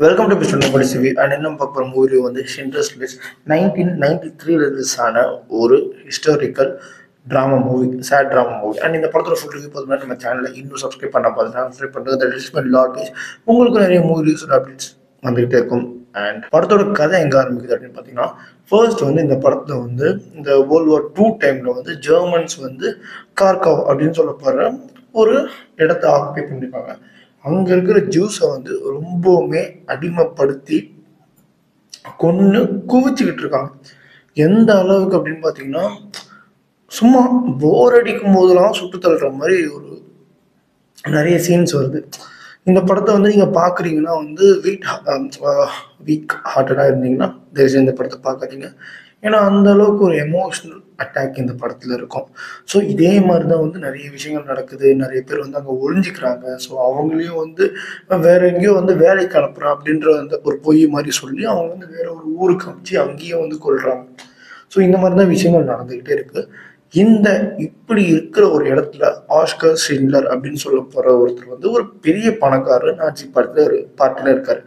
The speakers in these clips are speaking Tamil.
வெல்கம் டு மிஸ்டர் நோபடி சிவி அண்ட் என்ன பார்க்குற மூவி வந்து ஷிண்டர்ஸ் லிஸ்ட் 1993 ரிலீஸ் ஆன ஒரு historical drama movie, sad drama movie. And இந்த படத்தோட ஃபுல் ரிவ்யூ பார்த்தோம்னா நம்ம சேனலில் இன்னும் சப்ஸ்கிரைப் பண்ண பார்த்தீங்கன்னா சப்ஸ்கிரைப் பண்ணுறது லாட் வைஸ் உங்களுக்கு நிறைய மூவி ரிவ்யூஸ் அப்டேட்ஸ் வந்துகிட்டே இருக்கும். அண்ட் படத்தோட கதை எங்கே ஆரம்பிக்குது அப்படின்னு பார்த்தீங்கன்னா, ஃபர்ஸ்ட் வந்து இந்த படத்தை வந்து இந்த வேர்ல்டு வார் 2 டைமில் வந்து ஜெர்மன்ஸ் வந்து கார்காவ் அப்படின்னு சொல்லப்படுற ஒரு இடத்த ஆக்குபை பண்ணியிருக்காங்க. அங்க இருக்கிற ஜூஸை வந்து ரொம்பவுமே அடிமைப்படுத்தி கொன்று குவிச்சுக்கிட்டு இருக்காங்க. எந்த அளவுக்கு அப்படின்னு பார்த்தீங்கன்னா, சும்மா போர் அடிக்கும் போதெல்லாம் சுட்டு தள்ளுற மாதிரி ஒரு நிறைய சீன்ஸ் வருது. இந்த படத்தை வந்து நீங்கள் பார்க்குறீங்கன்னா வந்து வீக் ஹார்ட்டடாக இருந்தீங்கன்னா தயவுசெய்து இந்த படத்தை பார்க்காதீங்க. ஏன்னா அந்த அளவுக்கு ஒரு எமோஷ்னல் அட்டாக் இந்த படத்தில் இருக்கும். ஸோ இதே மாதிரி தான் வந்து நிறைய விஷயங்கள் நடக்குது. நிறைய பேர் வந்து அங்கே ஒழிஞ்சிக்கிறாங்க. ஸோ அவங்களையும் வந்து வேற எங்கேயோ வந்து வேலைக்கு அனுப்புகிறான் அப்படின்ற அந்த ஒரு பொய் மாதிரி சொல்லி அவங்க வந்து வேற ஒரு ஊருக்கு அனுப்பிச்சு அங்கேயும் வந்து கொள்றாங்க. ஸோ இந்த மாதிரி தான் விஷயங்கள் நடந்துக்கிட்டே இருக்கு. இப்படி இருக்கிற ஒரு இடத்துல ஆஸ்கர் ஷிண்ட்லர் அப்படின்னு சொல்ல போற ஒருத்தர் வந்து ஒரு பெரிய பணக்காரர் நாஜி பார்ட்டில இருக்காரு.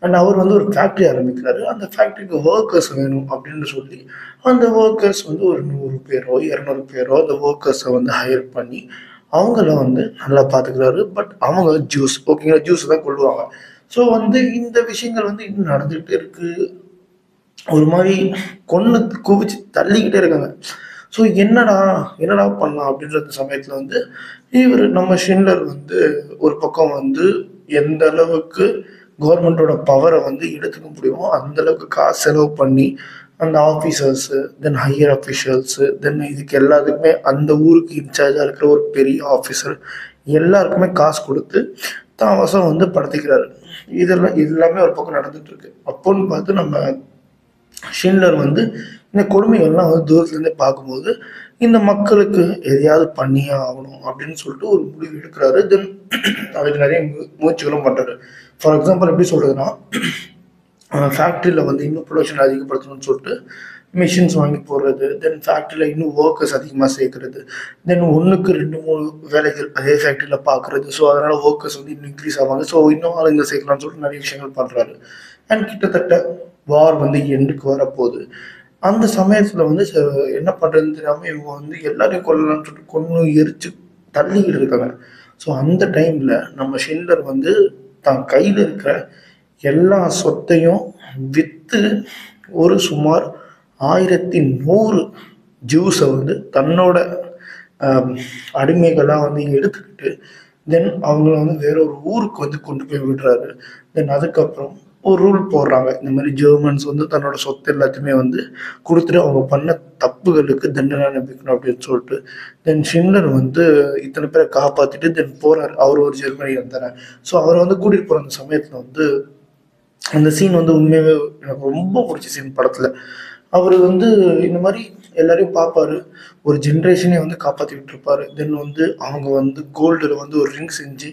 அண்ட் அவர் வந்து ஒரு ஃபேக்ட்ரி ஆரம்பிக்கிறாரு. அந்த ஃபேக்ட்ரிக்கு ஒர்க்கர்ஸ் வேணும் அப்படின்னு சொல்லி அந்த ஒர்க்கர்ஸ் வந்து ஒரு 100 பேரோ 200 பேரோ அந்த ஒர்க்கர்ஸை வந்து ஹையர் பண்ணி அவங்கள வந்து நல்லா பார்த்துக்கிறாரு. பட் அவங்க ஓகேங்களா, ஜூஸ் தான் கொள்ளுவாங்க. ஸோ வந்து இந்த விஷயங்கள் வந்து இன்னும் நடந்துகிட்டே இருக்கு. ஒரு மாதிரி கொன்று குவிச்சு தள்ளிக்கிட்டே இருக்காங்க. ஸோ என்னடா என்னடா பண்ணலாம் அப்படின்ற சமயத்தில் வந்து நம்ம ஷிண்ட்லர் வந்து ஒரு பக்கம் வந்து எந்த அளவுக்கு கவர்மெண்டோட பவரை வந்து எடுத்துக்க முடியுமோ அந்த அளவுக்கு காசு செலவு பண்ணி அந்த ஆஃபீஸர்ஸு, தென் ஹையர் அஃபிஷியல்ஸு, தென் இதுக்கு எல்லாத்துக்குமே அந்த ஊருக்கு இன்சார்ஜாக இருக்கிற ஒரு பெரிய ஆஃபீஸர் எல்லாருக்குமே காசு கொடுத்து தான் வசம் வந்து படுத்திக்கிறாரு. எல்லாமே ஒரு பக்கம் நடந்துட்டு இருக்கு. அப்போன்னு பார்த்து நம்ம ஷிண்ட்லர் வந்து இந்த கொடுமைகள்லாம் வந்து தூரத்துலேருந்தே பார்க்கும்போது இந்த மக்களுக்கு எதையாவது பண்ணியே ஆகணும் அப்படின்னு சொல்லிட்டு ஒரு முடிவு எடுக்கிறாரு. தென் அதுக்கு நிறைய முயற்சிகளும் பண்ணுறாரு. ஃபார் எக்ஸாம்பிள் எப்படி சொல்கிறதுனா, ஃபேக்ட்ரியில் வந்து இன்னும் ப்ரொடக்ஷன் அதிகப்படுத்தணும்னு சொல்லிட்டு மிஷின்ஸ் வாங்கி போடுறது, தென் ஃபேக்ட்ரியில் இன்னும் ஒர்க்கர்ஸ் அதிகமாக சேர்க்கறது, தென் 1க்கு 2 3 வேலைகள் அதே ஃபேக்ட்ரியில் பார்க்குறது. ஸோ அதனால் ஒர்க்கர்ஸ் வந்து இன்னும் இன்க்ரீஸ் ஆவாங்க. ஸோ இன்னும் ஆளுங்க சேர்க்கலாம்னு சொல்லிட்டு நிறைய விஷயங்கள் பண்ணுறாரு. அண்ட் கிட்டத்தட்ட வார் வந்து எண்டுக்கு வரப்போகுது. அந்த சமயத்தில் வந்து என்ன பண்ணுறதுன்னு தெரியாமல் இவங்க வந்து எல்லாரையும் கொல்லலாம்னு சொல்லிட்டு கொன்று எரிச்சு தள்ளிக்கிட்டு இருக்காங்க. ஸோ அந்த டைமில் நம்ம ஷிண்ட்லர் வந்து தான் கையில் இருக்கிற எல்லா சொத்தையும் விற்று ஒரு சுமார் 1100 ஜூஸை வந்து தன்னோட அடிமைகளாக வந்து எடுத்துக்கிட்டு தென் அவங்கள வந்து வேற ஒரு ஊருக்கு வந்து கொண்டு போய் விடுறாரு. தென் அதுக்கப்புறம் ஒரு ரூல் போடுறாங்க, இந்த மாதிரி ஜெர்மன்ஸ் வந்து தன்னோட சொத்து எல்லாத்தையுமே வந்து கொடுத்துட்டு அவங்க பண்ண தப்புகளுக்கு தண்டனை அனுப்பிக்கணும் அப்படின்னு சொல்லிட்டு தென் ஷிண்ட்லர் வந்து இத்தனை பேரை காப்பாற்றிட்டு தென் போறாரு. அவர் ஒரு ஜெர்மனி இருந்தார். ஸோ அவரை வந்து கூட்டிகிட்டு போகிற அந்த சமயத்தில் வந்து அந்த சீன் வந்து உண்மையாகவே எனக்கு ரொம்ப பிடிச்ச சீன் படத்தில். அவர் வந்து இந்த மாதிரி எல்லாரையும் பார்ப்பாரு, ஒரு ஜென்ரேஷனே வந்து காப்பாற்றிக்கிட்டு இருப்பாரு. தென் வந்து அவங்க வந்து கோல்டில் வந்து ஒரு ரிங் செஞ்சு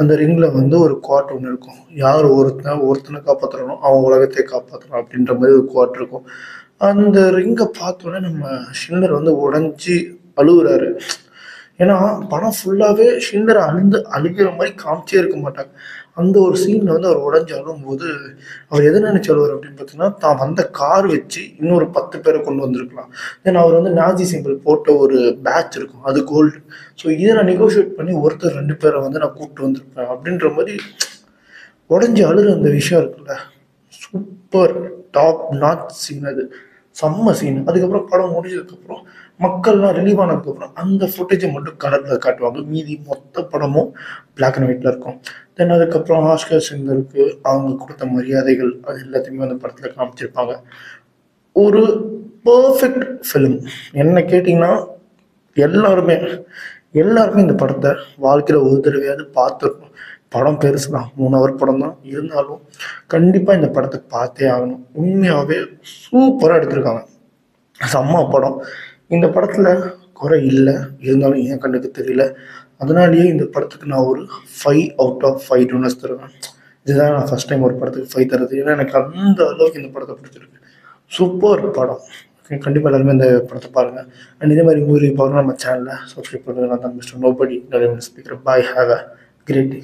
அந்த ரிங்கில் வந்து ஒரு குவாட் ஒன்று இருக்கும். யார் ஒருத்தனை காப்பாற்றுறானோ அவன் உலகத்தை காப்பாற்றணும் அப்படின்ற மாதிரி ஒரு குவாட் இருக்கும். அந்த ரிங்கை பார்த்தோன்னே நம்ம ஷிண்ட்லர் வந்து உடஞ்சி அழுகுறாரு. ஏன்னா படம் ஃபுல்லாகவே ஷிண்ட்லர் அழுகிற மாதிரி காமிச்சே இருக்க மாட்டாங்க. அந்த ஒரு சீனில் வந்து அவர் உடஞ்சி அழும்போது அவர் எதை நினைச்சு அழுவார் அப்படின்னு பார்த்தீங்கன்னா, தான் வந்த கார் வச்சு இன்னொரு 10 பேரை கொண்டு வந்திருக்கலாம். தென் அவர் வந்து நாஜி சிம்பிள் போட்ட ஒரு பேட்ச் இருக்கும், அது கோல்டு. ஸோ இதை நான் நெகோஷியேட் பண்ணி ஒருத்தர் 2 பேரை வந்து நான் கூப்பிட்டு வந்திருப்பேன் அப்படின்ற மாதிரி உடஞ்சி அழுகிற அந்த விஷயம் இருக்குல்ல, சூப்பர் டாப் நாட் சீன். அது செம்ம சீன். அதுக்கப்புறம் படம் முடிஞ்சதுக்கப்புறம் மக்கள்லாம் ரிலீவ் ஆனதுக்கப்புறம் அந்த ஃபுட்டேஜை மட்டும் கலரில் காட்டுவாங்க. மீதி மொத்த படமும் பிளாக் அண்ட் ஒயிட்டில் இருக்கும். தென் அதுக்கப்புறம் ஆஸ்கர் ஷிண்ட்லருக்கு அவங்க கொடுத்த மரியாதைகள் அது எல்லாத்தையுமே அந்த படத்தில் காமிச்சிருப்பாங்க. ஒரு பர்ஃபெக்ட் ஃபிலிம். என்ன கேட்டிங்கன்னா, எல்லாருமே இந்த படத்தை வாழ்க்கையில் ஒரு தடவையாவது பார்த்துருக்கணும். படம் பெருசு தான், 3 ஹவர் படம் தான். இருந்தாலும் கண்டிப்பாக இந்த படத்தை பார்த்தே ஆகணும். உண்மையாகவே சூப்பராக எடுத்திருக்காங்க. செம்ம படம். இந்த படத்தில் குறை இல்லை, இருந்தாலும் என் கண்ணுக்கு தெரியல. அதனாலேயே இந்த படத்துக்கு நான் ஒரு 5 அவுட் ஆஃப் 5 டோனர்ஸ் தருவேன். இதுதான் நான் ஃபஸ்ட் டைம் ஒரு படத்துக்கு 5 தருது. ஏன்னா எனக்கு அந்த அளவுக்கு இந்த படத்தை பிடிச்சிருக்கு. சூப்பர் படம். கண்டிப்பாக எல்லாருமே இந்த படத்தை பாருங்கள். அண்ட் இதே மாதிரி மூவி பார்க்கணும் நம்ம சேனலில் சப்ஸ்கிரைப் பண்ணுங்கள். நான் தான் மிஸ்டர் நோபடி. நிறைய speaker. Bye. Have a great day.